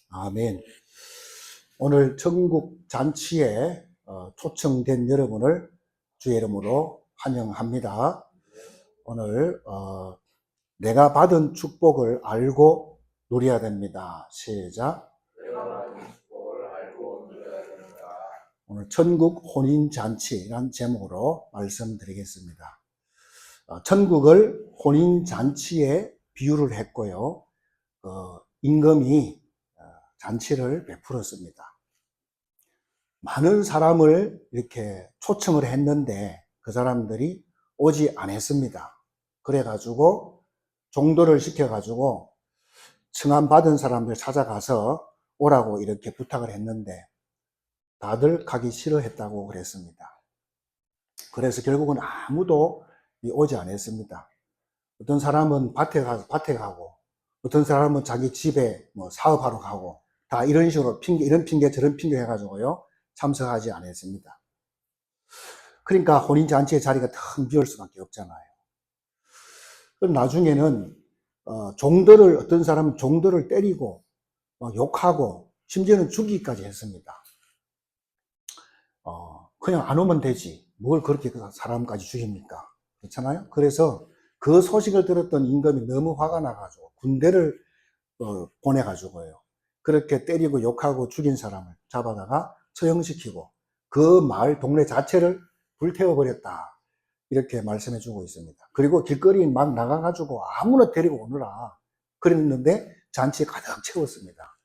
아멘. 오늘 전국 잔치에 초청된 여러분을 주의 이름으로 환영합니다. 오늘 내가 받은 축복을 알고 누려야 됩니다. 시작. 오늘 천국 혼인잔치라는 제목으로 말씀드리겠습니다. 천국을 혼인잔치에 비유를 했고요. 임금이 잔치를 베풀었습니다. 많은 사람을 이렇게 초청을 했는데 그 사람들이 오지 않았습니다. 그래가지고 종도를 시켜가지고 청함 받은 사람들 찾아가서 오라고 이렇게 부탁을 했는데 다들 가기 싫어했다고 그랬습니다. 그래서 결국은 아무도 오지 않았습니다. 어떤 사람은 밭에 가고 어떤 사람은 자기 집에 사업하러 가고 다 이런 식으로 이런 핑계 저런 핑계 해가지고요 참석하지 않았습니다. 그러니까 혼인잔치의 자리가 텅 비올 수밖에 없잖아요. 그럼 나중에는 어떤 사람은 종들을 때리고 욕하고 심지어는 죽이기까지 했습니다. 그냥 안 오면 되지 뭘 그렇게 그 사람까지 죽입니까? 그렇잖아요. 그래서 그 소식을 들었던 임금이 너무 화가 나가지고 군대를 보내가지고요 그렇게 때리고 욕하고 죽인 사람을 잡아다가 처형시키고 그 마을 동네 자체를 불태워버렸다 이렇게 말씀해 주고 있습니다. 그리고 길거리 막 나가가지고 아무나 데리고 오느라 그랬는데 잔치에 가득 채웠습니다.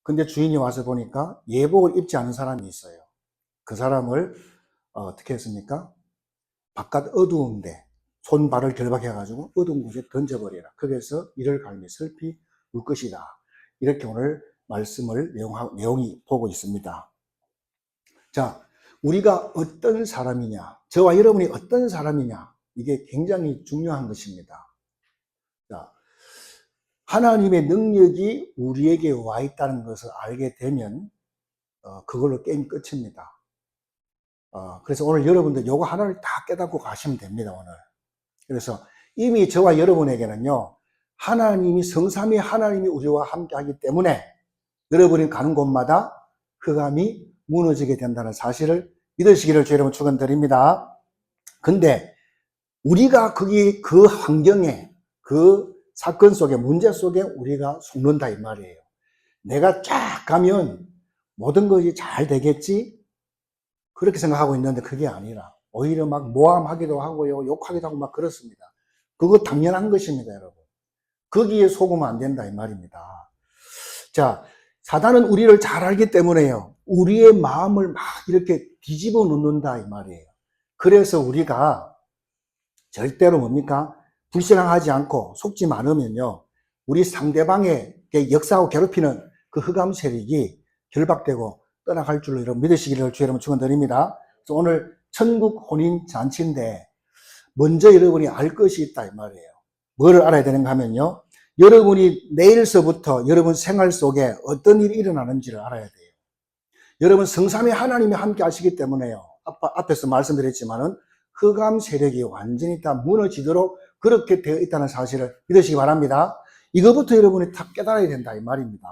근데 주인이 와서 보니까 예복을 입지 않은 사람이 있어요. 그 사람을 어떻게 했습니까? 바깥 어두운데 손발을 결박해가지고 어두운 곳에 던져버리라. 거기에서 이를 갈미 슬피 울 것이다. 이렇게 오늘 말씀을 내용이 보고 있습니다. 자, 우리가 어떤 사람이냐, 저와 여러분이 어떤 사람이냐, 이게 굉장히 중요한 것입니다. 자, 하나님의 능력이 우리에게 와 있다는 것을 알게 되면 그걸로 게임 끝입니다. 그래서 오늘 여러분들 요거 하나를 다 깨닫고 가시면 됩니다, 오늘. 그래서 이미 저와 여러분에게는요, 성삼위 하나님이 우리와 함께 하기 때문에 여러분이 가는 곳마다 흑암이 무너지게 된다는 사실을 믿으시기를 주의 이름으로 축원드립니다. 근데 우리가 거기 그 환경에 그 사건 속에 문제 속에 우리가 속는다 이 말이에요. 내가 쫙 가면 모든 것이 잘 되겠지? 그렇게 생각하고 있는데 그게 아니라 오히려 막 모함하기도 하고요 욕하기도 하고 막 그렇습니다. 그거 당연한 것입니다, 여러분. 거기에 속으면 안 된다 이 말입니다. 자, 사단은 우리를 잘 알기 때문에요 우리의 마음을 막 이렇게 뒤집어 놓는다 이 말이에요. 그래서 우리가 절대로 뭡니까? 불신앙하지 않고 속지 않으면요 우리 상대방에게 역사하고 괴롭히는 그 흑암 세력이 결박되고 떠나갈 줄로 여러분 믿으시기를 주의 이름으로 축원드립니다. 그래서 오늘 천국 혼인 잔치인데 먼저 여러분이 알 것이 있다 이 말이에요. 뭐를 알아야 되는가 하면요 여러분이 내일서부터 여러분 생활 속에 어떤 일이 일어나는지를 알아야 돼요. 여러분 성삼위 하나님이 함께 하시기 때문에요 앞에서 말씀드렸지만은 흑암 세력이 완전히 다 무너지도록 그렇게 되어 있다는 사실을 믿으시기 바랍니다. 이거부터 여러분이 다 깨달아야 된다 이 말입니다.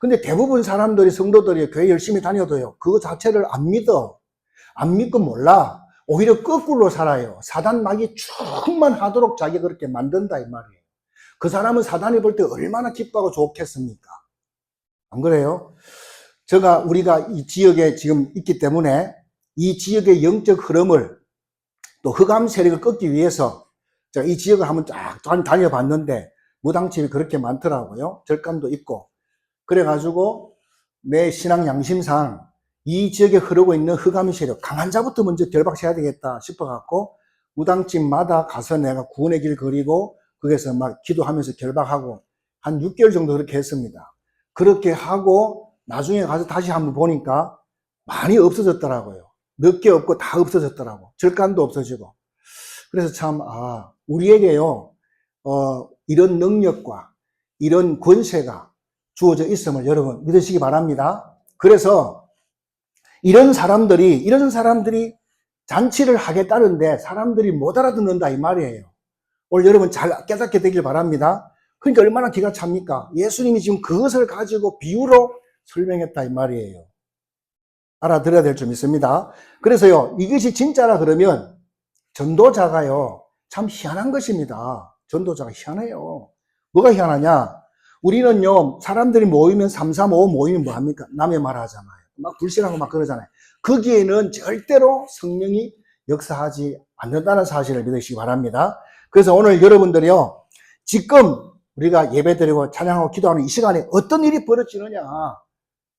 근데 대부분 사람들이 성도들이 교회 열심히 다녀도요 그거 자체를 안 믿고 몰라. 오히려 거꾸로 살아요. 사단 마귀 충만하도록 자기가 그렇게 만든다 이 말이에요. 그 사람은 사단이 볼 때 얼마나 기뻐하고 좋겠습니까? 안 그래요? 우리가 이 지역에 지금 있기 때문에 이 지역의 영적 흐름을 또 흑암 세력을 끊기 위해서 이 지역을 한번 쫙 다녀봤는데 무당집이 그렇게 많더라고요. 절감도 있고. 그래가지고 내 신앙 양심상 이 지역에 흐르고 있는 흑암 세력 강한 자부터 먼저 결박해야 되겠다 싶어갖고 무당집마다 가서 내가 구원의 길 그리고 거기서 막 기도하면서 결박하고 한 6개월 정도 그렇게 했습니다. 그렇게 하고 나중에 가서 다시 한번 보니까 많이 없어졌더라고요. 몇 개 없고 다 없어졌더라고. 절간도 없어지고. 그래서 참 우리에게요 이런 능력과 이런 권세가 주어져 있음을 여러분 믿으시기 바랍니다. 그래서 이런 사람들이 잔치를 하겠다는데 사람들이 못 알아듣는다 이 말이에요. 오늘 여러분 잘 깨닫게 되길 바랍니다. 그러니까 얼마나 기가 찹니까? 예수님이 지금 그것을 가지고 비유로 설명했다 이 말이에요. 알아들어야 될 점 있습니다. 그래서요, 이것이 진짜라 그러면 전도자가요, 참 희한한 것입니다. 전도자가 희한해요. 뭐가 희한하냐? 우리는요, 사람들이 모이면 335 모이면 뭐합니까? 남의 말 하잖아요. 막 불신하고 막 그러잖아요. 거기에는 절대로 성령이 역사하지 않는다는 사실을 믿으시기 바랍니다. 그래서 오늘 여러분들이요, 지금 우리가 예배드리고 찬양하고 기도하는 이 시간에 어떤 일이 벌어지느냐,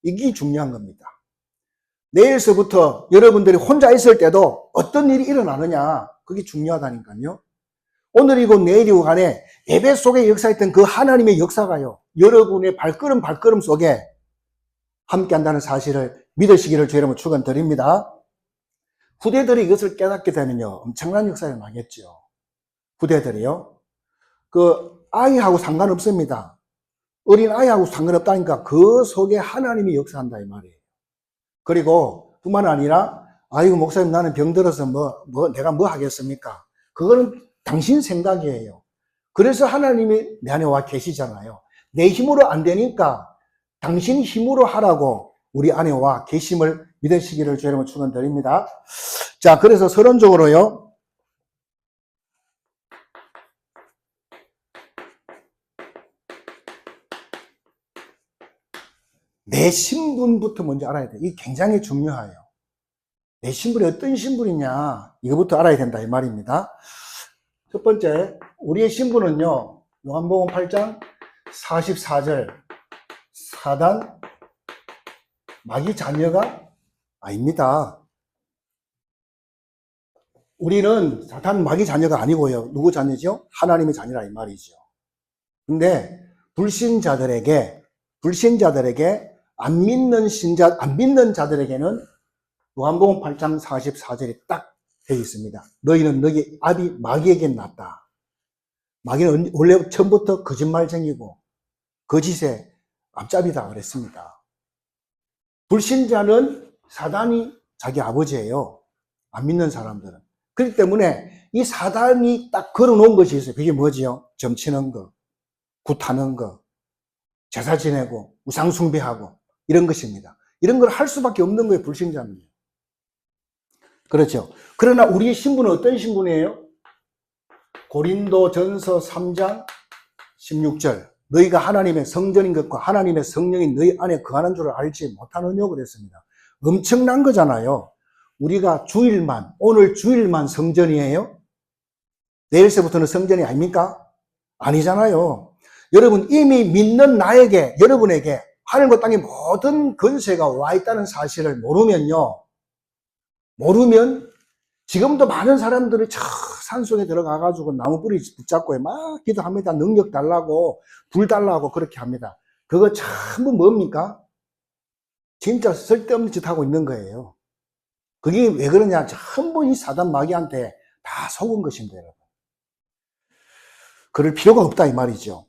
이게 중요한 겁니다. 내일서부터 여러분들이 혼자 있을 때도 어떤 일이 일어나느냐, 그게 중요하다니까요. 오늘이고 내일이고 간에 예배 속에 역사했던 그 하나님의 역사가요, 여러분의 발걸음 속에 함께 한다는 사실을 믿으시기를 주의 이름으로 축원드립니다. 후대들이 이것을 깨닫게 되면요, 엄청난 역사가 나겠죠. 후대들이요. 그 아이하고 상관없습니다. 어린 아이하고 상관없다니까 그 속에 하나님이 역사한다 이 말이에요. 그리고 뿐만 아니라 아이고 목사님 나는 병들어서 내가 뭐 하겠습니까? 그거는 당신 생각이에요. 그래서 하나님이 내 안에 와 계시잖아요. 내 힘으로 안 되니까 당신 힘으로 하라고 우리 안에 와 계심을 믿으시기를 주의 이름으로 축원드립니다. 자, 그래서 서론적으로요, 내 신분부터 먼저 알아야 돼. 이게 굉장히 중요해요. 내 신분이 어떤 신분이냐, 이거부터 알아야 된다 이 말입니다. 첫 번째, 우리의 신분은요, 요한복음 8장 44절, 사단 마귀 자녀가 아닙니다. 우리는 사단 마귀 자녀가 아니고요, 누구 자녀죠? 하나님의 자녀라 이 말이죠. 근데 불신자들에게 안 믿는 자들에게는 요한복음 8장 44절이 딱 되어 있습니다. 너희는 너희 아비 마귀에겐 낫다. 마귀는 원래 처음부터 거짓말쟁이고 거짓의 앞잡이다 그랬습니다. 불신자는 사단이 자기 아버지예요. 안 믿는 사람들은. 그렇기 때문에 이 사단이 딱 걸어놓은 것이 있어요. 그게 뭐지요? 점치는 거, 굿하는 거, 제사 지내고 우상 숭배하고 이런 것입니다. 이런 걸 할 수밖에 없는 거예요, 불신자는. 그렇죠. 그러나 우리의 신분은 어떤 신분이에요? 고린도전서 3장 16절. 너희가 하나님의 성전인 것과 하나님의 성령이 너희 안에 거하는 줄 알지 못하느냐 그랬습니다. 엄청난 거잖아요. 우리가 오늘 주일만 성전이에요? 내일서부터는 성전이 아닙니까? 아니잖아요. 여러분, 이미 믿는 여러분에게 하늘과 땅의 모든 권세가 와 있다는 사실을 모르면 지금도 많은 사람들이 저 산속에 들어가가지고 나무 뿌리 붙잡고 막 기도합니다. 능력 달라고, 불 달라고 그렇게 합니다. 그거 전부 뭡니까? 진짜 쓸데없는 짓 하고 있는 거예요. 그게 왜 그러냐? 전부 이 사단 마귀한테 다 속은 것입니다, 여러분. 그럴 필요가 없다 이 말이죠.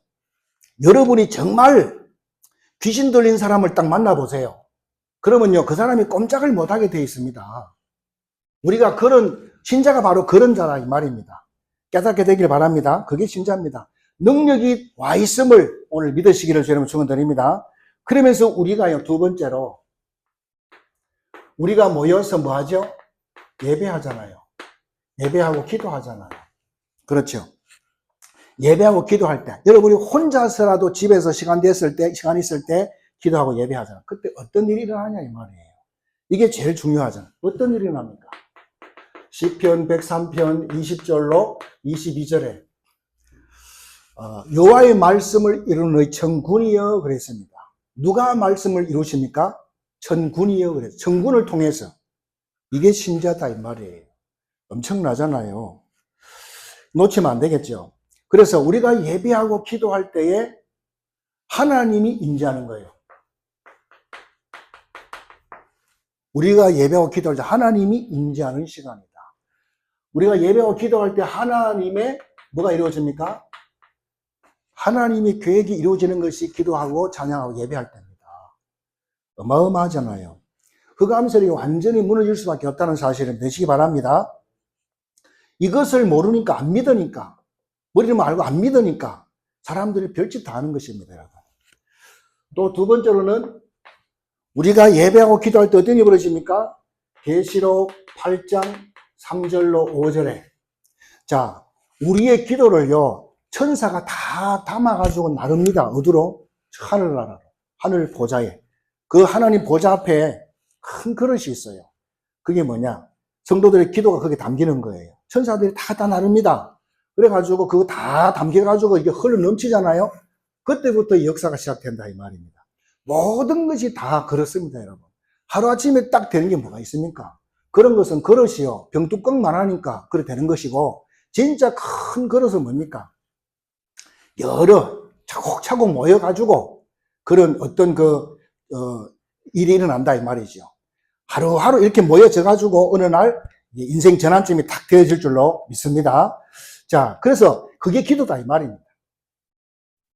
여러분이 정말 귀신 들린 사람을 딱 만나보세요. 그러면요, 그 사람이 꼼짝을 못하게 되어 있습니다. 우리가 신자가 바로 그런 자라 이 말입니다. 깨닫게 되길 바랍니다. 그게 신자입니다. 능력이 와 있음을 오늘 믿으시기를 주님 축원드립니다. 그러면서 우리가요, 두 번째로 우리가 모여서 뭐 하죠? 예배하잖아요. 예배하고 기도하잖아요. 그렇죠. 예배하고 기도할 때, 여러분이 혼자서라도 집에서 시간 있을 때 기도하고 예배하잖아요. 그때 어떤 일이 일어나냐 이 말이에요. 이게 제일 중요하잖아요. 어떤 일이 일어납니까? 시편 103편 20절로 22절에 여호와의 말씀을 이루는 너희 천군이여 그랬습니다. 누가 말씀을 이루십니까? 천군이여 그랬어요. 천군을 통해서. 이게 신자다 이 말이에요. 엄청나잖아요. 놓치면 안 되겠죠. 그래서 우리가 예배하고 기도할 때에 하나님이 임재하는 거예요. 우리가 예배하고 기도할 때 하나님이 임재하는 시간이다. 우리가 예배하고 기도할 때 하나님의 뭐가 이루어집니까? 하나님의 계획이 이루어지는 것이 기도하고 찬양하고 예배할 때입니다. 어마어마하잖아요. 흑암설이 완전히 무너질 수밖에 없다는 사실을 믿으시기 바랍니다. 이것을 모르니까 안 믿으니까 머리를 알고 안 믿으니까 사람들이 별짓 다 하는 것입니다, 여러분. 또 두 번째로는 우리가 예배하고 기도할 때 어떤 일이 벌어집니까? 계시록 8장 3절로 5절에 자, 우리의 기도를요, 천사가 다 담아가지고 나릅니다. 어디로? 하늘나라로. 하늘 보좌에. 그 하나님 보좌 앞에 큰 그릇이 있어요. 그게 뭐냐? 성도들의 기도가 거기에 담기는 거예요. 천사들이 다 나릅니다. 그래가지고 그거 다 담겨가지고 이게 흘러 넘치잖아요? 그때부터 역사가 시작된다, 이 말입니다. 모든 것이 다 그렇습니다, 여러분. 하루아침에 딱 되는 게 뭐가 있습니까? 그런 것은 그릇이요. 병뚜껑만 하니까 그래 되는 것이고, 진짜 큰 그릇은 뭡니까? 여러 차곡차곡 모여가지고 그런 어떤 일이 일어난다 이 말이죠. 하루하루 이렇게 모여져가지고 어느 날 인생 전환점이 탁 되어질 줄로 믿습니다. 자, 그래서 그게 기도다 이 말입니다.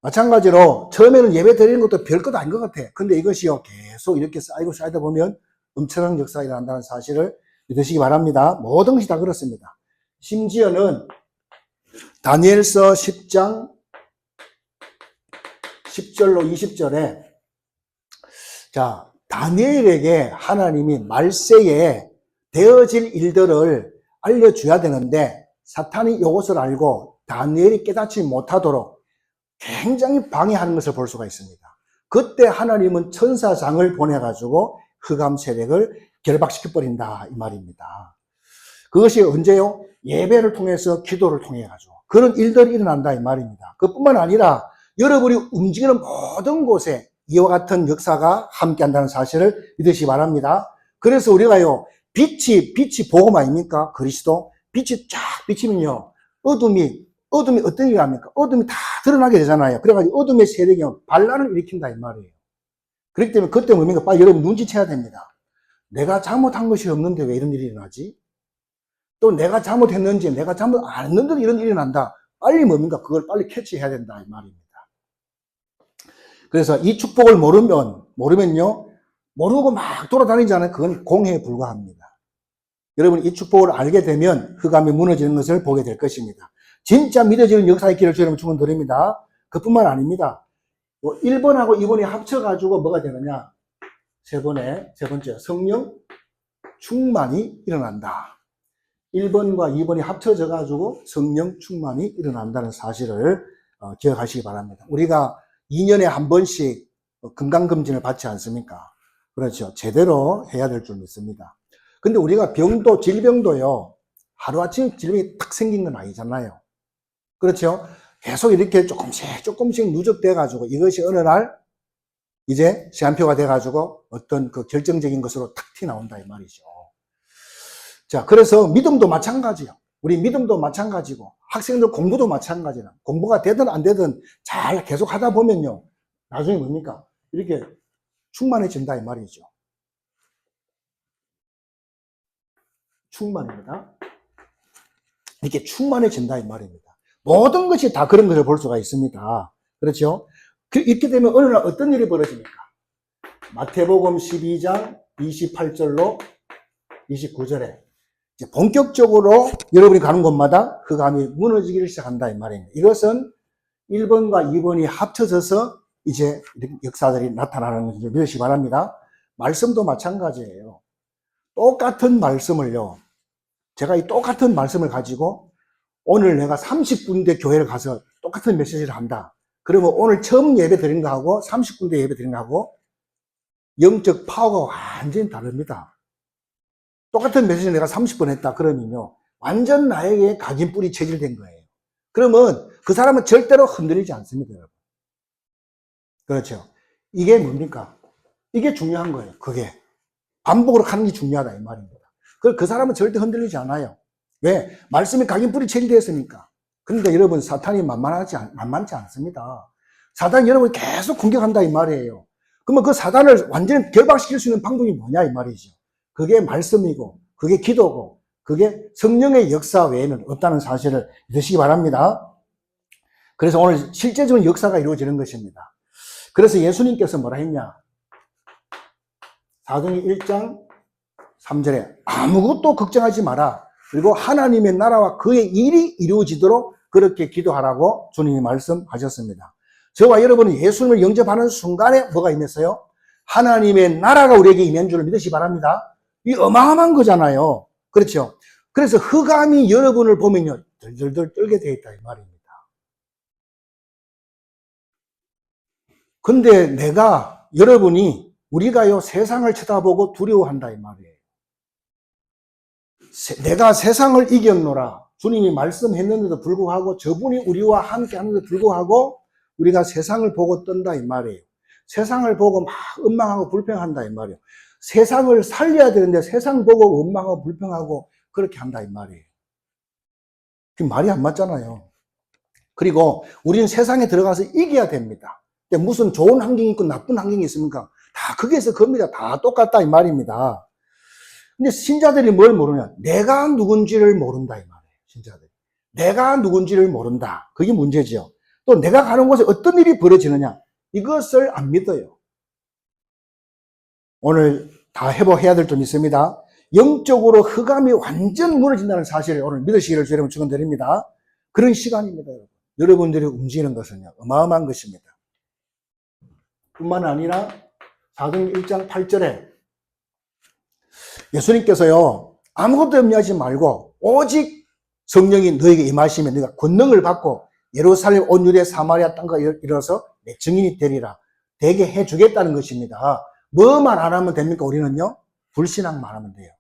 마찬가지로 처음에는 예배 드리는 것도 별것도 아닌 것 같아. 근데 이것이요 계속 이렇게 쌓이다 보면 엄청난 역사가 일어난다는 사실을 믿으시기 바랍니다. 모든 것이 다 그렇습니다. 심지어는 다니엘서 10장 10절로 20절에 자, 다니엘에게 하나님이 말세에 되어질 일들을 알려줘야 되는데 사탄이 이것을 알고 다니엘이 깨닫지 못하도록 굉장히 방해하는 것을 볼 수가 있습니다. 그때 하나님은 천사장을 보내가지고 흑암 세력을 결박시켜버린다 이 말입니다. 그것이 언제요? 예배를 통해서 기도를 통해 가지고 그런 일들이 일어난다 이 말입니다. 그뿐만 아니라 여러분이 움직이는 모든 곳에 이와 같은 역사가 함께 한다는 사실을 믿으시기 바랍니다. 그래서 우리가요 빛이 복음 아닙니까? 그리스도 빛이 쫙 비치면요 어둠이 어떤 일이 합니까? 어둠이 다 드러나게 되잖아요. 그래가지고 어둠의 세력이 반란을 일으킨다 이 말이에요. 그렇기 때문에 그때 뭡니까? 빨리 여러분 눈치채야 됩니다. 내가 잘못한 것이 없는데 왜 이런 일이 일어나지? 또 내가 잘못했는지 내가 잘못 안 했는데도 이런 일이 난다. 빨리 뭡니까? 그걸 빨리 캐치해야 된다 이 말입니다. 그래서 이 축복을 모르면요 모르고 막 돌아다니잖아요. 그건 공해에 불과합니다. 여러분 이 축복을 알게 되면 흑암이 무너지는 것을 보게 될 것입니다. 진짜 믿어지는 역사의 길을 여러분 축원드립니다. 그뿐만 아닙니다. 1번하고 2번이 합쳐가지고 뭐가 되느냐? 세 번째 성령 충만이 일어난다. 1번과 2번이 합쳐져 가지고 성령 충만이 일어난다는 사실을 기억하시기 바랍니다. 우리가 2년에 한 번씩 건강검진을 받지 않습니까? 그렇죠. 제대로 해야 될 줄 믿습니다. 근데 우리가 질병도요, 하루아침에 질병이 탁 생긴 건 아니잖아요. 그렇죠. 계속 이렇게 조금씩 누적돼가지고 이것이 어느 날 이제 시간표가 돼가지고 어떤 그 결정적인 것으로 탁 튀어나온다 이 말이죠. 자, 그래서 믿음도 마찬가지요. 우리 믿음도 마찬가지고 학생들 공부도 마찬가지라. 공부가 되든 안 되든 잘 계속 하다 보면요. 나중에 뭡니까? 이렇게 충만해진다 이 말이죠. 충만입니다. 이렇게 충만해진다 이 말입니다. 모든 것이 다 그런 것을 볼 수가 있습니다. 그렇죠? 이렇게 되면 어느 날 어떤 일이 벌어집니까? 마태복음 12장 28절로 29절에 이제 본격적으로 여러분이 가는 곳마다 흑암이 무너지기를 시작한다 이 말입니다. 이것은 1번과 2번이 합쳐져서 이제 역사들이 나타나는 것을 믿으시기 바랍니다. 말씀도 마찬가지예요. 똑같은 말씀을요. 제가 이 똑같은 말씀을 가지고 오늘 내가 30군데 교회를 가서 똑같은 메시지를 한다. 그러면 오늘 처음 예배 드린 거하고 30군데 예배 드린 거하고 영적 파워가 완전히 다릅니다. 똑같은 메시지를 내가 30번 했다 그러면요 완전 나에게 각인뿔이 체질된 거예요. 그러면 그 사람은 절대로 흔들리지 않습니다, 여러분. 그렇죠. 이게 뭡니까? 이게 중요한 거예요. 그게 반복으로 하는 게 중요하다 이 말입니다. 그 사람은 절대 흔들리지 않아요. 왜? 말씀이 각인뿔이 체질되었으니까. 그러니까 여러분 사탄이 만만치 않습니다. 사탄이 여러분 계속 공격한다 이 말이에요. 그러면 그 사단을 완전히 결박시킬 수 있는 방법이 뭐냐 이 말이죠. 그게 말씀이고 그게 기도고 그게 성령의 역사 외에는 없다는 사실을 믿으시기 바랍니다. 그래서 오늘 실제적인 역사가 이루어지는 것입니다. 그래서 예수님께서 뭐라 했냐? 사도행 1장 3절에 아무것도 걱정하지 마라. 그리고 하나님의 나라와 그의 일이 이루어지도록 그렇게 기도하라고 주님이 말씀하셨습니다. 저와 여러분은 예수님을 영접하는 순간에 뭐가 임했어요? 하나님의 나라가 우리에게 임한 줄 믿으시기 바랍니다. 이 어마어마한 거잖아요. 그렇죠? 그래서 흑암이 여러분을 보면요, 덜덜덜 떨게 되어 있다 이 말입니다. 근데 여러분이 우리가요 세상을 쳐다보고 두려워한다 이 말이에요. 내가 세상을 이겼노라 주님이 말씀했는데도 불구하고, 저분이 우리와 함께 하는데도 불구하고 우리가 세상을 보고 떤다 이 말이에요. 세상을 보고 막 원망하고 불평한다 이 말이에요. 세상을 살려야 되는데 세상 보고 원망하고 불평하고 그렇게 한다 이 말이에요. 그 말이 안 맞잖아요. 그리고 우리는 세상에 들어가서 이겨야 됩니다. 근데 무슨 좋은 환경이 있고 나쁜 환경이 있습니까? 다 거기에서 겁니다. 다 똑같다 이 말입니다. 근데 신자들이 뭘 모르냐? 내가 누군지를 모른다 이 말이에요. 신자들이. 내가 누군지를 모른다. 그게 문제죠. 또 내가 가는 곳에 어떤 일이 벌어지느냐? 이것을 안 믿어요. 오늘 다 회복해야 될 점 있습니다. 영적으로 흑암이 완전 무너진다는 사실을 오늘 믿으시기를 여러분 축원드립니다. 그런 시간입니다. 여러분들이 움직이는 것은요, 어마어마한 것입니다. 뿐만 아니라 사도행 1장 8절에 예수님께서요, 아무것도 염려하지 말고 오직 성령이 너에게 임하시면 네가 권능을 받고 예루살렘 온 유대 사마리아 땅과 이르러서 내 증인이 되리라 되게 해주겠다는 것입니다. 뭐만 안 하면 됩니까? 우리는요, 불신앙만 하면 돼요.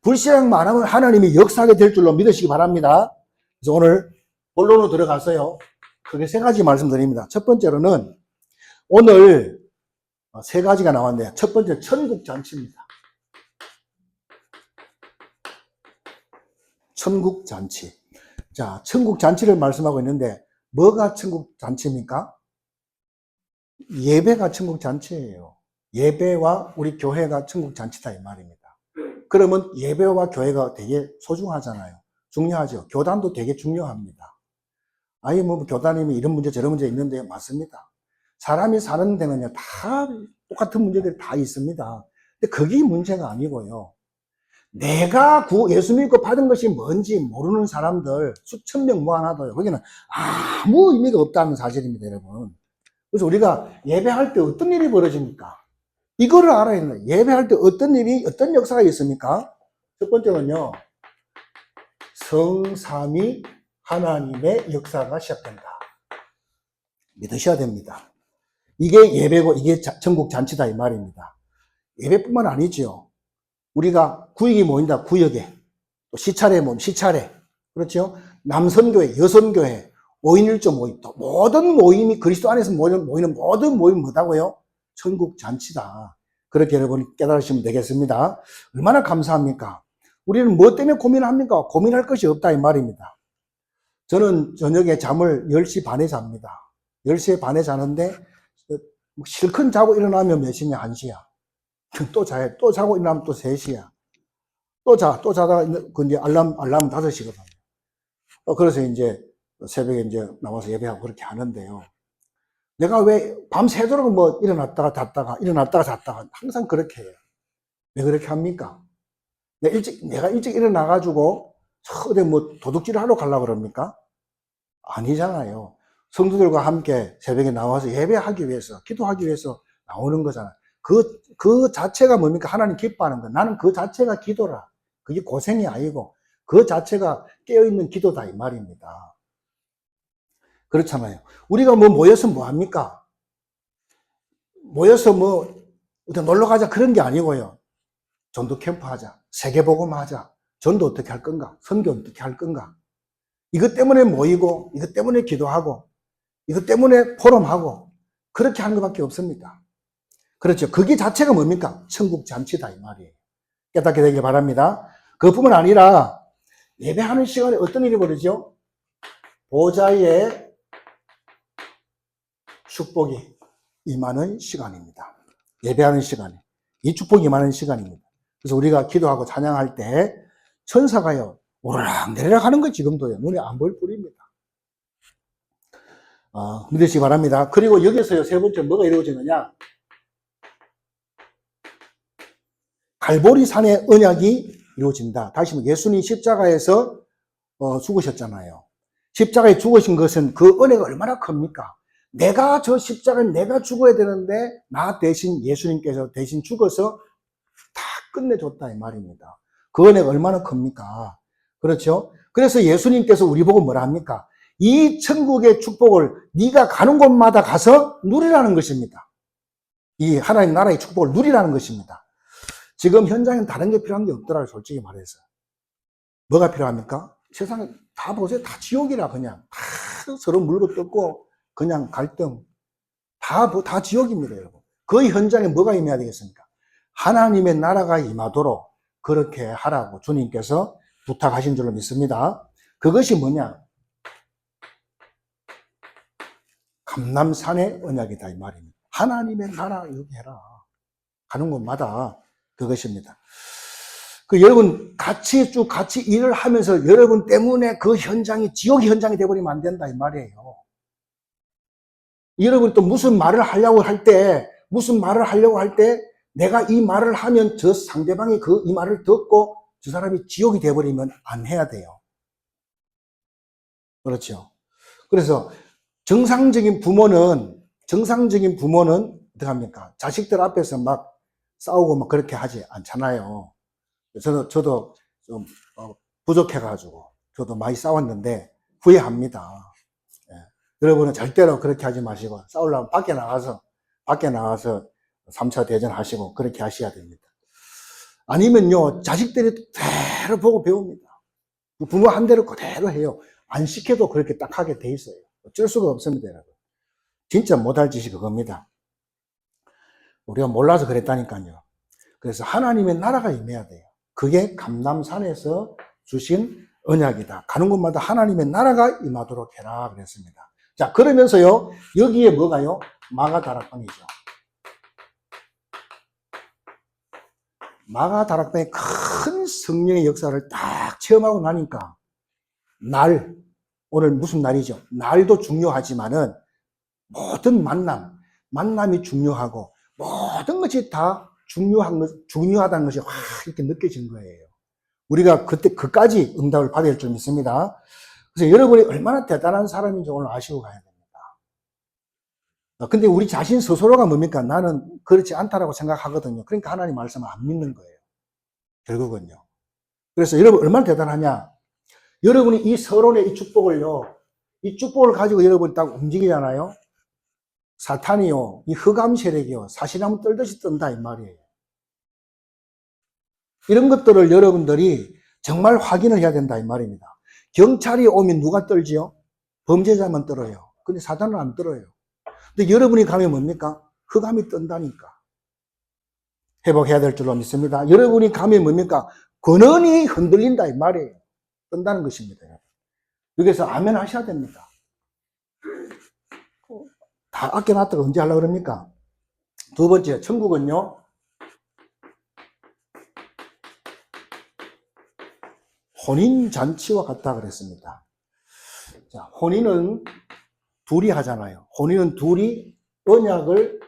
불신앙만 하면 하나님이 역사하게 될 줄로 믿으시기 바랍니다. 그래서 오늘 본론으로 들어가서요, 크게 세 가지 말씀드립니다. 첫 번째로는 오늘 세 가지가 나왔네요. 첫 번째, 천국잔치입니다. 천국잔치. 자, 천국잔치를 말씀하고 있는데 뭐가 천국잔치입니까? 예배가 천국잔치예요. 예배와 우리 교회가 천국잔치다 이 말입니다. 그러면 예배와 교회가 되게 소중하잖아요. 중요하죠. 교단도 되게 중요합니다. 아니 뭐 교단이면 이런 문제 저런 문제 있는데 맞습니다. 사람이 사는 데는요 다 똑같은 문제들이 다 있습니다. 근데 그게 문제가 아니고요. 내가 예수 믿고 받은 것이 뭔지 모르는 사람들 수천 명 모아놔도요, 거기는 아무 의미가 없다는 사실입니다, 여러분. 그래서 우리가 예배할 때 어떤 일이 벌어집니까? 이거를 알아야 됩니다. 예배할 때 어떤 역사가 있습니까? 첫 번째는요, 성삼위 하나님의 역사가 시작된다. 믿으셔야 됩니다. 이게 예배고 이게 천국 잔치다 이 말입니다. 예배뿐만 아니죠. 우리가 구역이 모인다, 구역에. 또 시차례 모임, 시차례. 그렇죠? 남선교회, 여선교회, 5인 1조 모임. 또 모든 모임이 그리스도 안에서 모이는 모든 모임이 뭐다고요? 천국 잔치다. 그렇게 여러분 깨달으시면 되겠습니다. 얼마나 감사합니까? 우리는 뭐 때문에 고민합니까? 고민할 것이 없다 이 말입니다. 저는 저녁에 잠을 10시 반에 잡니다. 10시에 반에 자는데 실컷 자고 일어나면 몇 시냐? 1시야. 또 자요. 또 자고 일어나면 또 3시야. 또 자다가 이제 알람 5시거든요. 그래서 이제 새벽에 이제 나와서 예배하고 그렇게 하는데요. 내가 왜 밤새도록 뭐 일어났다가 잤다가 항상 그렇게 해요. 왜 그렇게 합니까? 내가 일찍 일어나가지고 어디 뭐 도둑질을 하러 가려고 그럽니까? 아니잖아요. 성도들과 함께 새벽에 나와서 예배하기 위해서, 기도하기 위해서 나오는 거잖아요. 그 자체가 뭡니까? 하나님 기뻐하는 거. 나는 그 자체가 기도라. 그게 고생이 아니고 그 자체가 깨어있는 기도다 이 말입니다. 그렇잖아요. 우리가 뭐 모여서 뭐 합니까? 모여서 뭐 놀러 가자 그런 게 아니고요. 전도 캠프 하자. 세계복음 하자. 전도 어떻게 할 건가? 선교 어떻게 할 건가? 이것 때문에 모이고, 이것 때문에 기도하고, 이것 때문에 포럼하고, 그렇게 하는 것밖에 없습니다. 그렇죠. 그게 자체가 뭡니까? 천국 잔치다 이 말이에요. 깨닫게 되길 바랍니다. 그것뿐만 아니라 예배하는 시간에 어떤 일이 벌어지죠? 보좌의 축복이 임하는 시간입니다. 예배하는 시간에. 이 축복이 임하는 시간입니다. 그래서 우리가 기도하고 찬양할 때 천사가요, 오르락내리락 하는 거 지금도요, 눈에 안 보일 뿐입니다. 믿으시기 바랍니다. 그리고 여기서요, 세 번째 뭐가 이루어지느냐? 갈보리 산의 언약이 이루어진다. 다시 말해 예수님 십자가에서 죽으셨잖아요. 십자가에 죽으신 것은 그 은혜가 얼마나 큽니까? 내가 저 십자가에 내가 죽어야 되는데 나 대신 예수님께서 대신 죽어서 다 끝내줬다 이 말입니다. 그 은혜가 얼마나 큽니까? 그렇죠? 그래서 예수님께서 우리 보고 뭐라 합니까? 이 천국의 축복을 네가 가는 곳마다 가서 누리라는 것입니다. 이 하나님 나라의 축복을 누리라는 것입니다. 지금 현장엔 다른 게 필요한 게 없더라고요. 솔직히 말해서. 뭐가 필요합니까? 세상에 다 보세요. 다 지옥이라 그냥. 다 서로 물고 뜯고 그냥 갈등. 다 지옥입니다, 여러분. 그 현장에 뭐가 임해야 되겠습니까? 하나님의 나라가 임하도록 그렇게 하라고 주님께서 부탁하신 줄로 믿습니다. 그것이 뭐냐? 감람산의 언약이다 이 말입니다. 하나님의 나라 여기 해라. 가는 곳마다 그것입니다. 여러분 같이 일을 하면서 여러분 때문에 그 현장이 지옥의 현장이 되어버리면 안 된다 이 말이에요. 여러분 또 무슨 말을 하려고 할 때 내가 이 말을 하면 저 상대방이 이 말을 듣고 저 사람이 지옥이 되어버리면 안 해야 돼요. 그렇죠. 그래서 정상적인 부모는 어떻게 합니까? 자식들 앞에서 막 싸우고 막 그렇게 하지 않잖아요. 저도 좀 부족해가지고 저도 많이 싸웠는데 후회합니다. 예. 여러분은 절대로 그렇게 하지 마시고 싸우려면 밖에 나가서 3차 대전 하시고 그렇게 하셔야 됩니다. 아니면요 자식들이 그대로 보고 배웁니다. 부모 한 대로 그대로 해요. 안 시켜도 그렇게 딱 하게 돼 있어요. 어쩔 수가 없습니다, 여러분. 진짜 못할 짓이 그겁니다. 우리가 몰라서 그랬다니까요. 그래서 하나님의 나라가 임해야 돼요. 그게 감람산에서 주신 언약이다. 가는 곳마다 하나님의 나라가 임하도록 해라 그랬습니다. 자, 그러면서요, 여기에 뭐가요? 마가다락방이죠. 마가다락방의 큰 성령의 역사를 딱 체험하고 나니까 오늘 무슨 날이죠? 날도 중요하지만은 모든 만남이 중요하고 모든 것이 다 중요하다는 것이 확 이렇게 느껴지는 거예요. 우리가 그까지 응답을 받을 줄 믿습니다. 그래서 여러분이 얼마나 대단한 사람인지 오늘 아시고 가야 됩니다. 근데 우리 자신 스스로가 뭡니까? 나는 그렇지 않다라고 생각하거든요. 그러니까 하나님 말씀을 안 믿는 거예요. 결국은요. 그래서 여러분 얼마나 대단하냐? 여러분이 이 서론의 이 축복을 가지고 여러분이 딱 움직이잖아요. 사탄이요, 이 흑암 세력이요, 사시나무 떨듯이 뜬다 이 말이에요. 이런 것들을 여러분들이 정말 확인을 해야 된다 이 말입니다. 경찰이 오면 누가 떨지요? 범죄자만 떨어요. 근데 사탄은 안 떨어요. 근데 여러분이 가면 뭡니까? 흑암이 뜬다니까. 회복해야 될 줄로 믿습니다. 여러분이 가면 뭡니까? 근원이 흔들린다 이 말이에요. 뜬다는 것입니다. 여기서 아멘 하셔야 됩니다. 다 아껴놨다가 언제 하려고 그럽니까? 두 번째, 천국은요, 혼인잔치와 같다 그랬습니다. 자, 혼인은 둘이 하잖아요. 혼인은 둘이 언약을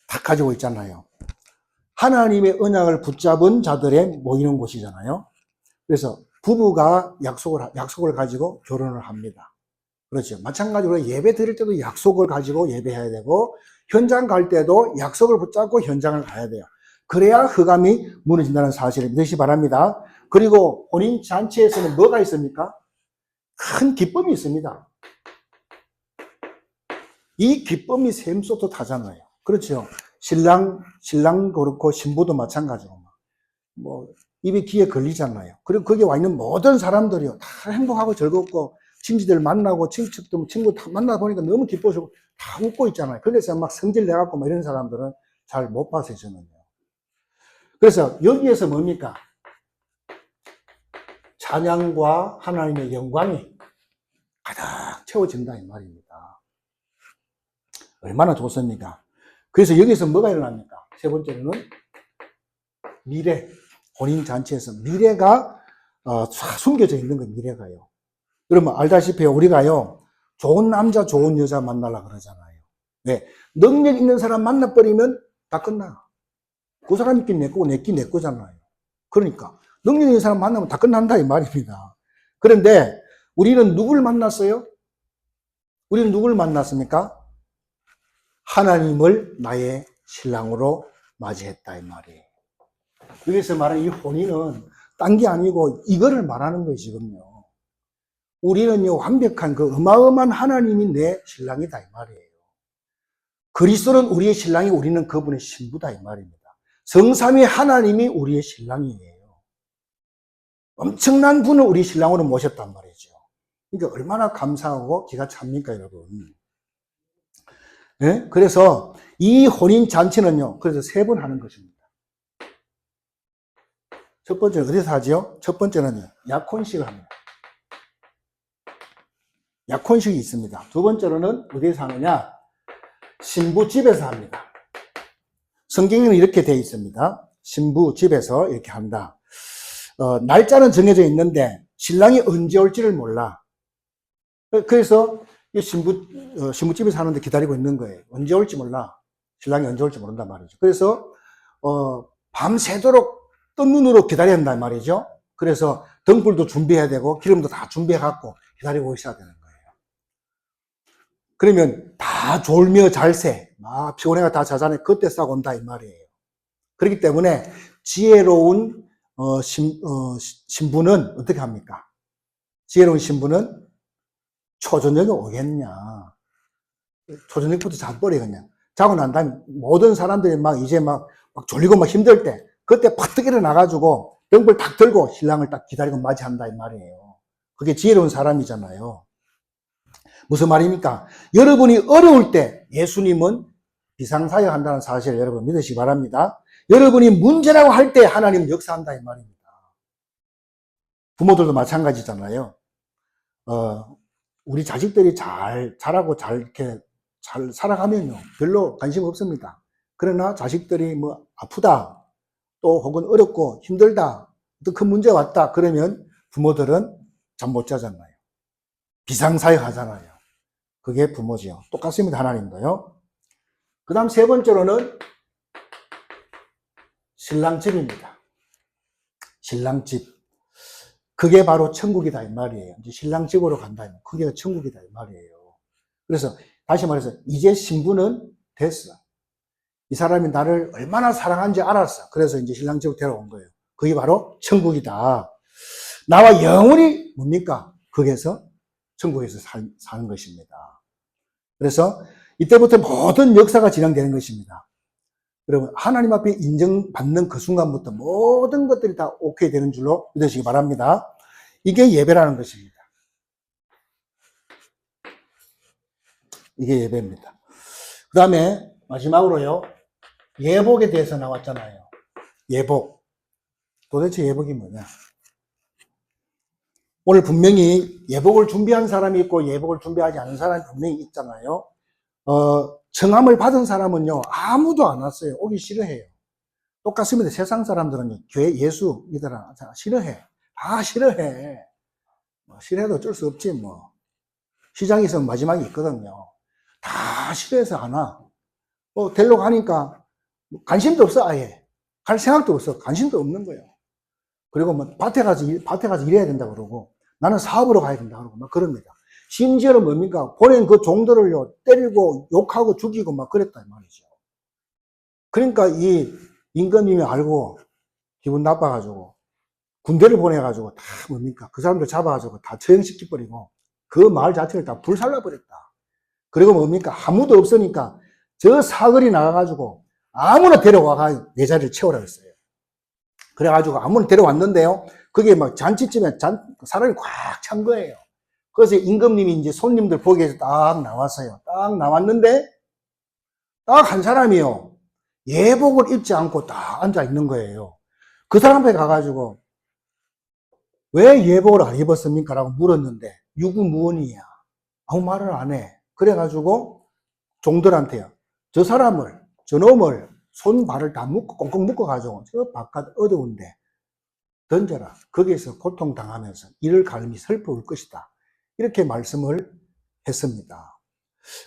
다 가지고 있잖아요. 하나님의 언약을 붙잡은 자들의 모이는 곳이잖아요. 그래서 부부가 약속을 가지고 결혼을 합니다. 그렇죠. 마찬가지로 예배 드릴 때도 약속을 가지고 예배해야 되고, 현장 갈 때도 약속을 붙잡고 현장을 가야 돼요. 그래야 흑암이 무너진다는 사실을 믿으시 바랍니다. 그리고 혼인잔치에서는 뭐가 있습니까? 큰 기쁨이 있습니다. 이 기쁨이 샘솟도 타잖아요. 그렇죠. 신랑 그렇고 신부도 마찬가지고 입에 귀에 걸리잖아요. 그리고 거기 와 있는 모든 사람들이요 다 행복하고 즐겁고 친지들 만나고 친구 다 만나 보니까 너무 기뻐서 다 웃고 있잖아요. 그래서 막 성질 내갖고 이런 사람들은 잘 못 봐서 저는요. 그래서 여기에서 뭡니까? 찬양과 하나님의 영광이 가득 채워진다 이 말입니다. 얼마나 좋습니까? 그래서 여기서 뭐가 일어납니까? 세 번째로는 미래, 혼인잔치에서 미래가 숨겨져 있는 거 미래가요. 그러면 알다시피 우리가요 좋은 남자 좋은 여자 만나려고 그러잖아요. 네. 능력 있는 사람 만나버리면 다 끝나. 그 사람이 끼 내 거고 내 끼 내 거잖아요. 그러니까 능력 있는 사람 만나면 다 끝난다 이 말입니다. 그런데 우리는 누굴 만났어요? 우리는 누굴 만났습니까? 하나님을 나의 신랑으로 맞이했다 이 말이에요. 여기서 말하는 이 혼인은 딴 게 아니고 이거를 말하는 거예요, 지금요. 우리는요, 완벽한 그 어마어마한 하나님이 내 신랑이다 이 말이에요. 그리스도는 우리의 신랑이, 우리는 그분의 신부다 이 말입니다. 성삼위 하나님이 우리의 신랑이에요. 엄청난 분을 우리 신랑으로 모셨단 말이죠. 그러니까 얼마나 감사하고 기가 찹니까, 여러분. 네? 그래서 이 혼인 잔치는요, 그래서 3번 하는 것입니다. 첫 번째는 어디서 하죠? 첫 번째는요, 약혼식을 합니다. 약혼식이 있습니다. 두 번째로는 어디서 하느냐? 신부 집에서 합니다. 성경에는 이렇게 되어 있습니다. 신부 집에서 이렇게 한다. 날짜는 정해져 있는데 신랑이 언제 올지를 몰라. 그래서 신부집에서 하는데 기다리고 있는 거예요. 언제 올지 몰라. 신랑이 언제 올지 모른단 말이죠. 그래서 밤새도록 뜬 눈으로 기다려야 한단 말이죠. 그래서 등불도 준비해야 되고 기름도 다 준비해갖고 기다리고 있어야 되는 거예요. 그러면 다 졸며 잘새, 막 피곤해가 다 자자네, 그때 싸고 온다 이 말이에요. 그렇기 때문에 지혜로운 신부는 어떻게 합니까? 지혜로운 신부는 초저녁에 오겠냐. 초저녁부터 자버려 그냥. 자고 난 다음에 모든 사람들이 이제 막 졸리고 막 힘들 때 그때 팍 일어나가지고 등불 딱 들고 신랑을 딱 기다리고 맞이한다 이 말이에요. 그게 지혜로운 사람이잖아요. 무슨 말입니까? 여러분이 어려울 때 예수님은 비상사역한다는 사실을 여러분 믿으시기 바랍니다. 여러분이 문제라고 할 때 하나님은 역사한다 이 말입니다. 부모들도 마찬가지잖아요. 우리 자식들이 잘 자라고 이렇게 잘 살아가면요 별로 관심 없습니다. 그러나 자식들이 아프다 또 혹은 어렵고 힘들다 또 큰 문제 왔다 그러면 부모들은 잠 못 자잖아요. 비상사역 하잖아요. 그게 부모지요. 똑같습니다. 하나님도요. 그 다음 3번째로는 신랑집입니다. 신랑집. 그게 바로 천국이다 이 말이에요. 이제 신랑집으로 간다. 그게 천국이다 이 말이에요. 그래서 다시 말해서 이제 신부는 됐어. 이 사람이 나를 얼마나 사랑하는지 알았어. 그래서 이제 신랑집으로 데려온 거예요. 그게 바로 천국이다. 나와 영원히 뭡니까? 거기에서 천국에서 사는 것입니다. 그래서 이때부터 모든 역사가 진행되는 것입니다. 여러분 하나님 앞에 인정받는 그 순간부터 모든 것들이 다 오케이 되는 줄로 믿으시기 바랍니다. 이게 예배라는 것입니다. 이게 예배입니다. 그 다음에 마지막으로요, 예복에 대해서 나왔잖아요. 예복. 도대체 예복이 뭐냐? 오늘 분명히 예복을 준비한 사람이 있고 예복을 준비하지 않은 사람이 분명히 있잖아요. 청함을 받은 사람은요 아무도 안 왔어요. 오기 싫어해요. 똑같습니다. 세상 사람들은 교회 예수 믿으라 싫어해. 다 싫어해. 싫어해도 어쩔 수 없지 뭐. 시장에서 마지막이 있거든요. 다 싫어해서 안 와. 데리러 가니까 관심도 없어. 아예 갈 생각도 없어. 관심도 없는 거예요. 그리고 밭에 가서 일해야 된다 그러고 나는 사업으로 가야 된다 그러고 막 그럽니다. 심지어는 뭡니까? 보낸 그 종들을요 때리고 욕하고 죽이고 막 그랬단 말이죠. 그러니까 이 임금님이 알고 기분 나빠가지고 군대를 보내가지고 다 뭡니까? 그 사람들 잡아가지고 다 처형시켜버리고 그 마을 자체를 다 불살라버렸다. 그리고 뭡니까? 아무도 없으니까 저 사거리 나가가지고 아무나 데려와가 내 자리를 채우라 했어요. 그래가지고 아무나 데려왔는데요. 그게 막 잔치집에 사람이 꽉 찬 거예요. 그래서 임금님이 이제 손님들 보기 위해서 딱 나왔어요. 딱 나왔는데 딱 한 사람이요. 예복을 입지 않고 딱 앉아 있는 거예요. 그 사람 앞에 가가지고 왜 예복을 안 입었습니까? 라고 물었는데 유구무원이야. 아무 말을 안 해. 그래가지고 종들한테요. 저 사람을, 저 놈을 손 발을 다 묶고 꽁꽁 묶어가지고 저 바깥 어두운데 던져라. 거기에서 고통당하면서 이를 갈미 슬퍼올 것이다. 이렇게 말씀을 했습니다.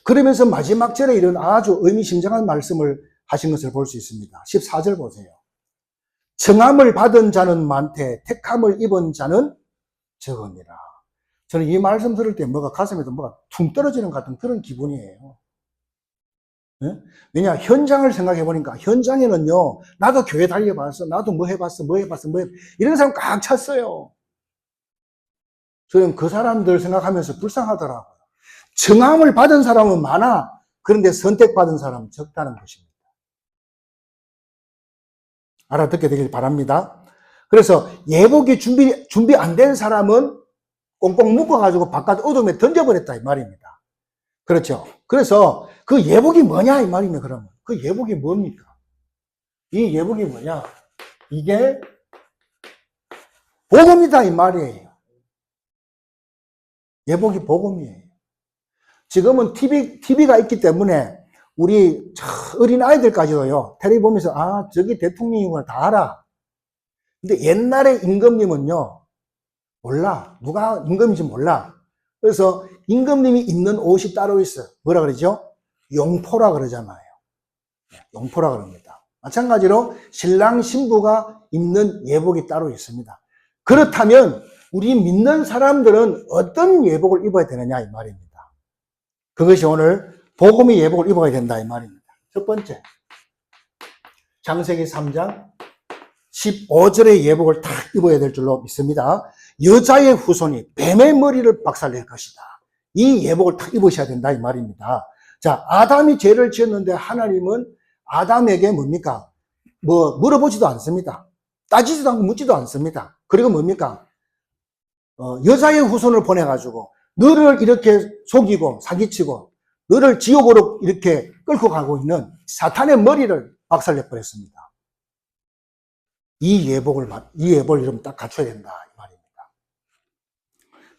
그러면서 마지막 절에 이런 아주 의미심장한 말씀을 하신 것을 볼 수 있습니다. 14절 보세요. 청함을 받은 자는 많되 택함을 입은 자는 적으니라. 저는 이 말씀 들을 때 뭐가 가슴에서 뭐가 퉁 떨어지는 것 같은 그런 기분이에요. 예? 왜냐, 현장을 생각해 보니까 현장에는요, 나도 교회 다녀봤어, 나도 뭐 해봤어, 뭐 해봤어, 뭐 해봤어, 이런 사람 꽉 찼어요. 저는 그 사람들 생각하면서 불쌍하더라고요. 청함을 받은 사람은 많아. 그런데 선택받은 사람은 적다는 것입니다. 알아듣게 되길 바랍니다. 그래서 예복이 준비 안 된 사람은 꽁꽁 묶어가지고 바깥 어둠에 던져버렸다 이 말입니다. 그렇죠. 그래서 그 예복이 뭐냐 이 말이면 그러면 그 예복이 뭡니까? 이 예복이 뭐냐? 이게 복음이다 이 말이에요. 예복이 복음이에요. 지금은 TV가 있기 때문에 우리 어린 아이들까지도요, 텔레비 보면서, 아, 저기 대통령이구나, 다 알아. 근데 옛날에 임금님은요, 몰라. 누가 임금인지 몰라. 그래서 임금님이 입는 옷이 따로 있어요. 뭐라 그러죠? 용포라 그러잖아요. 용포라 그럽니다. 마찬가지로 신랑 신부가 입는 예복이 따로 있습니다. 그렇다면 우리 믿는 사람들은 어떤 예복을 입어야 되느냐 이 말입니다. 그것이 오늘 복음의 예복을 입어야 된다 이 말입니다. 첫 번째, 창세기 3장 15절의 예복을 딱 입어야 될 줄로 믿습니다. 여자의 후손이 뱀의 머리를 박살낼 것이다. 이 예복을 딱 입으셔야 된다 이 말입니다. 자, 아담이 죄를 지었는데 하나님은 아담에게 뭡니까? 뭐 물어보지도 않습니다. 따지지도 않고 묻지도 않습니다. 그리고 뭡니까? 여자의 후손을 보내가지고 너를 이렇게 속이고 사기치고 너를 지옥으로 이렇게 끌고 가고 있는 사탄의 머리를 박살내 버렸습니다. 이 예복을 여러분 딱 갖춰야 된다 이 말입니다.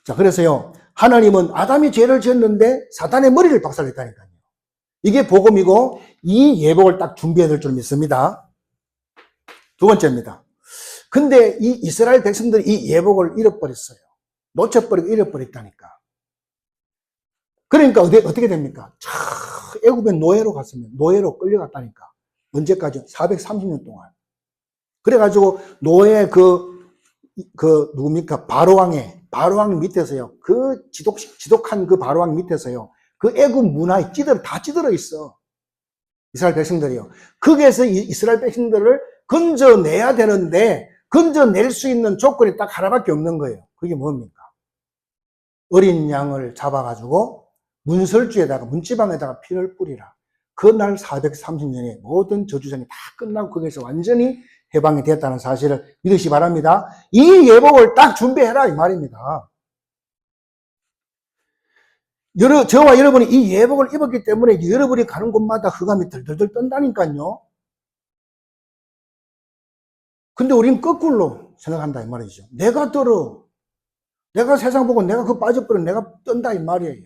자, 그래서요, 하나님은 아담이 죄를 지었는데 사탄의 머리를 박살냈다니까요. 이게 복음이고 이 예복을 딱 준비해야 될 줄 믿습니다. 두 번째입니다. 근데 이 이스라엘 백성들이 이 예복을 잃어버렸어요. 놓쳐버리고 잃어버렸다니까. 그러니까 어떻게 됩니까? 애굽의 노예로 갔으면 노예로 끌려갔다니까. 언제까지? 430년 동안. 그래가지고 노예 누굽니까? 바로왕 밑에서요. 그 지독한 그 바로왕 밑에서요. 그 애굽 문화에 다 찌들어 있어. 이스라엘 백성들이요. 거기에서 이스라엘 백성들을 건져내야 되는데 건져낼 수 있는 조건이 딱 하나밖에 없는 거예요. 그게 뭡니까? 어린 양을 잡아가지고 문설주에다가 문지방에다가 피를 뿌리라. 그날 430년에 모든 저주전이 다 끝나고 거기에서 완전히 해방이 됐다는 사실을 믿으시 바랍니다. 이 예복을 딱 준비해라 이 말입니다. 저와 여러분이 이 예복을 입었기 때문에 여러분이 가는 곳마다 흑암이 덜덜덜 떤다니까요. 근데 우린 거꾸로 생각한다 이 말이죠. 내가 떨어. 내가 세상 보고 내가 그거 빠져버려. 내가 떤다 이 말이에요.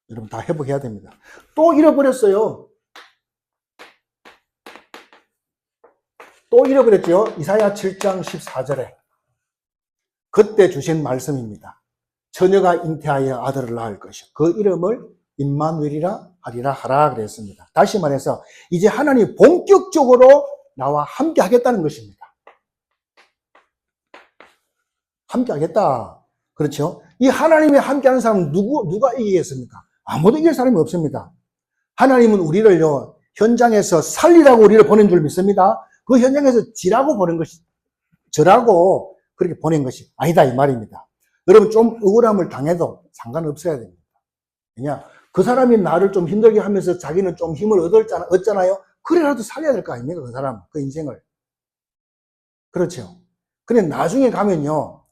여러분 다 회복해야 됩니다. 또 잃어버렸어요. 또 잃어버렸죠. 이사야 7장 14절에 그때 주신 말씀입니다. 처녀가 잉태하여 아들을 낳을 것이요 그 이름을 임마누엘이라 하라 그랬습니다. 다시 말해서 이제 하나님이 본격적으로 나와 함께 하겠다는 것입니다. 함께 하겠다. 그렇죠? 이 하나님이 함께 하는 사람은 누가 이기겠습니까? 아무도 이길 사람이 없습니다. 하나님은 우리를요, 현장에서 살리라고 우리를 보낸 줄 믿습니다. 그 현장에서 저라고 그렇게 보낸 것이 아니다, 이 말입니다. 여러분, 좀 억울함을 당해도 상관없어야 됩니다. 왜냐? 그 사람이 나를 좀 힘들게 하면서 자기는 좀 힘을 얻잖아요? 그래라도 살려야 될 거 아닙니까? 그 사람, 그 인생을. 그렇죠. 근데 나중에 가면요,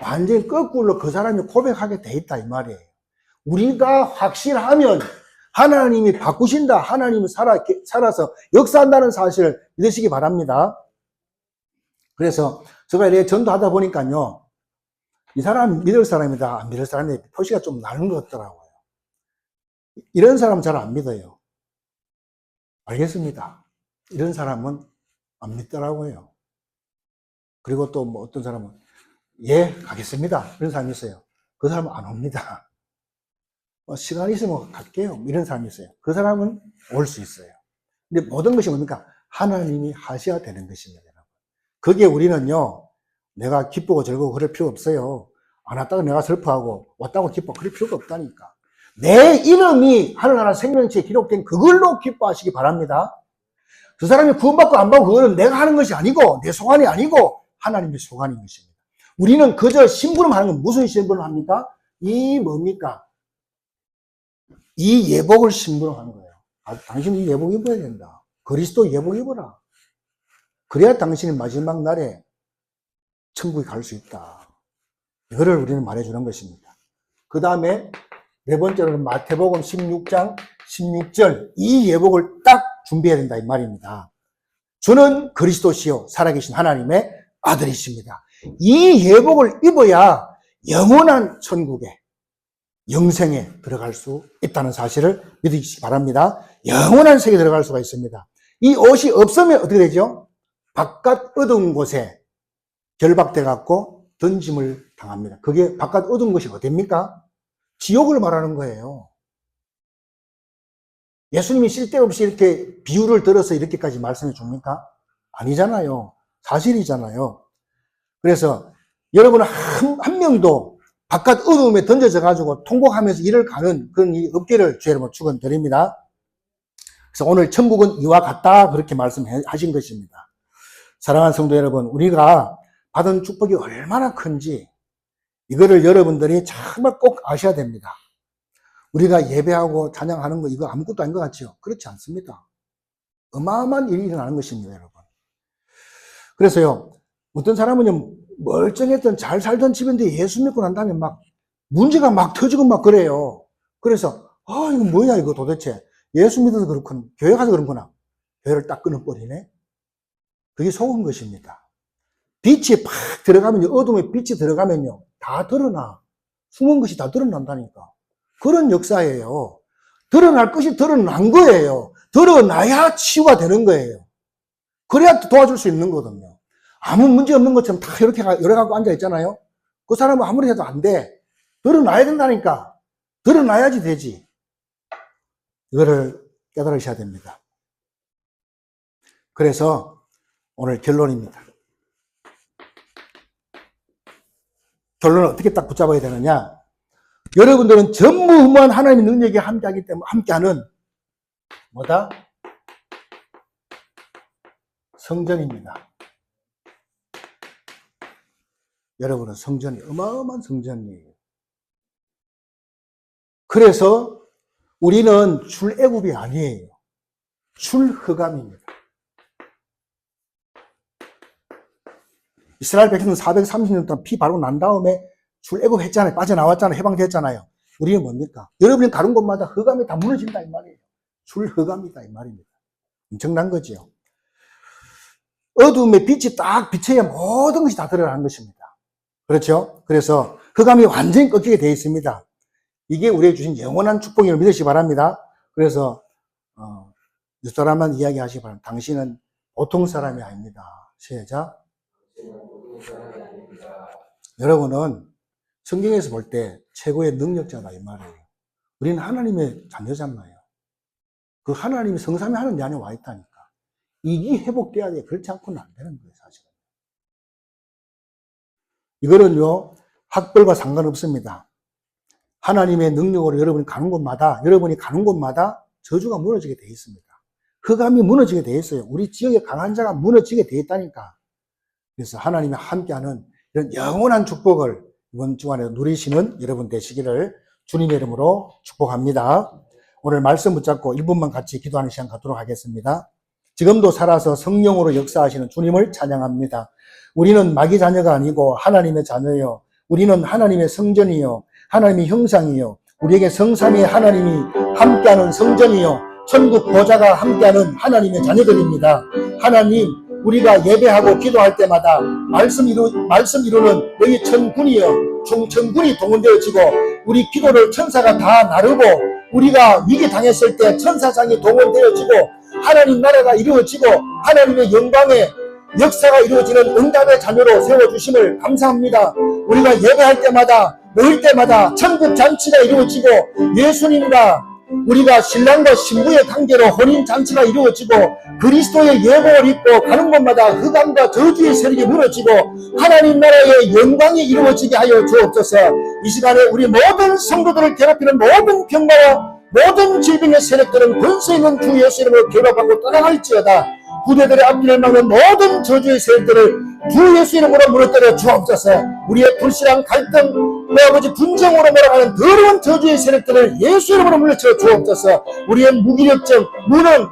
완전히 거꾸로 그 사람이 고백하게 돼 있다, 이 말이에요. 우리가 확실하면 하나님이 바꾸신다, 하나님이 살아서 역사한다는 사실을 믿으시기 바랍니다. 그래서 제가 이렇게 전도하다 보니까요, 이 사람 믿을 사람이다, 안 믿을 사람이 표시가 좀 나는 것 같더라고요. 이런 사람 잘 안 믿어요. 알겠습니다. 이런 사람은 안 믿더라고요. 그리고 또 뭐 어떤 사람은 예, 가겠습니다. 이런 사람이 있어요. 그 사람은 안 옵니다. 시간 있으면 갈게요. 이런 사람이 있어요. 그 사람은 올 수 있어요. 근데 모든 것이 뭡니까? 하나님이 하셔야 되는 것입니다. 거기에 우리는요, 내가 기쁘고 즐거워 그럴 필요 없어요. 안 왔다고 내가 슬퍼하고 왔다고 기뻐. 그럴 필요가 없다니까. 내 이름이 하늘나라 생명체에 기록된 그걸로 기뻐하시기 바랍니다. 그 사람이 구원받고 안 받고 그거는 내가 하는 것이 아니고 내 소관이 아니고 하나님의 소관인 것입니다. 우리는 그저 심부름하는 건 무슨 심부름 합니까? 이 뭡니까? 이 예복을 심부름하는 거예요. 당신이 이 예복 입어야 된다. 그리스도 예복 입어라. 그래야 당신이 마지막 날에 천국에 갈 수 있다. 이거를 우리는 말해주는 것입니다. 그 다음에 네 번째로는 마태복음 16장 16절 이 예복을 딱 준비해야 된다 이 말입니다. 주는 그리스도시요 살아계신 하나님의 아들이십니다. 이 예복을 입어야 영원한 천국에 영생에 들어갈 수 있다는 사실을 믿으시기 바랍니다. 영원한 세계에 들어갈 수가 있습니다. 이 옷이 없으면 어떻게 되죠? 바깥 어두운 곳에 결박돼 갖고 던짐을 당합니다. 그게 바깥 어두운 곳이 어딥니까? 지옥을 말하는 거예요. 예수님이 쓸데없이 이렇게 비유를 들어서 이렇게까지 말씀해 줍니까? 아니잖아요. 사실이잖아요. 그래서 여러분 한 명도 바깥 어두움에 던져져 가지고 통곡하면서 일을 가는 그런 일 없기를 주의 이름으로 축원드립니다. 그래서 오늘 천국은 이와 같다 그렇게 말씀하신 것입니다. 사랑하는 성도 여러분, 우리가 받은 축복이 얼마나 큰지 이거를 여러분들이 정말 꼭 아셔야 됩니다. 우리가 예배하고 찬양하는 거 이거 아무것도 아닌 것 같죠? 그렇지 않습니다. 어마어마한 일이 일어나는 것입니다, 여러분. 그래서요, 어떤 사람은 멀쩡했던 잘 살던 집인데 예수 믿고 난 다음에 막 문제가 막 터지고 막 그래요. 그래서 이거 뭐야 이거 도대체. 예수 믿어서 그렇구나. 교회 가서 그런구나. 교회를 딱 끊어버리네. 그게 속은 것입니다. 빛이 팍 들어가면요, 어둠에 빛이 들어가면요 다 드러나. 숨은 것이 다 드러난다니까. 그런 역사예요. 드러날 것이 드러난 거예요. 드러나야 치유가 되는 거예요. 그래야 도와줄 수 있는 거거든요. 아무 문제 없는 것처럼 다 이렇게 열어갖고 앉아있잖아요. 그 사람은 아무리 해도 안 돼. 드러나야 된다니까. 드러나야지 되지. 이거를 깨달으셔야 됩니다. 그래서 오늘 결론입니다. 결론을 어떻게 딱 붙잡아야 되느냐. 여러분들은 전무후무한 하나님의 능력이 함께하기 때문에 함께하는 뭐다? 성전입니다. 여러분은 성전이 어마어마한 성전이에요. 그래서 우리는 출애굽이 아니에요. 출흑암입니다. 이스라엘 백성은 430년 동안 피 바르고 난 다음에 출애굽 했잖아요. 빠져나왔잖아요. 해방됐잖아요. 우리는 뭡니까? 여러분이 가는 곳마다 흑암이 다 무너진다 이 말이에요. 출흑암이다 이 말입니다. 엄청난 거죠. 어두움에 빛이 딱 비쳐야 모든 것이 다 드러나는 것입니다. 그렇죠? 그래서 흑암이 완전히 꺾이게 되어 있습니다. 이게 우리에게 주신 영원한 축복임을 믿으시기 바랍니다. 그래서 윗사람만 이야기하시기 바랍니다. 당신은 보통 사람이 아닙니다. 시작. 여러분은 성경에서 볼 때 최고의 능력자다 이 말이에요. 우리는 하나님의 자녀잖아요. 그 하나님이 성삼위 하나님 내 안에 와 있다니까. 이게 회복돼야 돼. 그렇지 않고는 안 되는 거예요, 사실은. 이거는요, 학벌과 상관없습니다. 하나님의 능력으로 여러분이 가는 곳마다 저주가 무너지게 돼 있습니다. 흑암이 무너지게 돼 있어요. 우리 지역에 강한 자가 무너지게 돼 있다니까. 그래서 하나님이 함께하는 이런 영원한 축복을 이번 주간에 누리시는 여러분 되시기를 주님의 이름으로 축복합니다. 오늘 말씀 붙잡고 1분만 같이 기도하는 시간 갖도록 하겠습니다. 지금도 살아서 성령으로 역사하시는 주님을 찬양합니다. 우리는 마귀 자녀가 아니고 하나님의 자녀요. 우리는 하나님의 성전이요. 하나님의 형상이요. 우리에게 성삼위의 하나님이 함께하는 성전이요. 천국 보좌가 함께하는 하나님의 자녀들입니다. 하나님, 우리가 예배하고 기도할 때마다 말씀 이루는 너희 천군이요. 총천군이 동원되어지고 우리 기도를 천사가 다 나르고 우리가 위기 당했을 때 천사장이 동원되어지고 하나님 나라가 이루어지고 하나님의 영광의 역사가 이루어지는 응답의 자녀로 세워주심을 감사합니다. 우리가 예배할 때마다 모일 때마다 천국 잔치가 이루어지고 예수님과 우리가 신랑과 신부의 관계로 혼인잔치가 이루어지고 그리스도의 예복을 입고 가는 곳마다 흑암과 저주의 세력이 무너지고 하나님 나라의 영광이 이루어지게 하여 주옵소서. 이 시간에 우리 모든 성도들을 괴롭히는 모든 병마와 모든 질병의 세력들은 권세 있는 주 예수 이름으로 괴롭하고 떠나갈지어다. 후대들의 앞길을 막는 모든 저주의 세력들을 주 예수 이름으로 무너뜨려 주옵소서. 우리의 불신앙, 갈등, 내 아버지 분쟁으로 몰아가는 더러운 저주의 세력들을 예수 이름으로 물리쳐 주옵소서. 우리의 무기력증, 무능,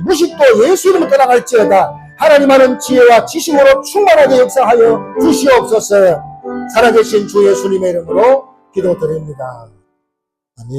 무식도 예수 이름으로 떠나갈지어다. 하나님 하는 지혜와 지식으로 충만하게 역사하여 주시옵소서. 살아계신 주 예수님의 이름으로 기도드립니다. 아멘.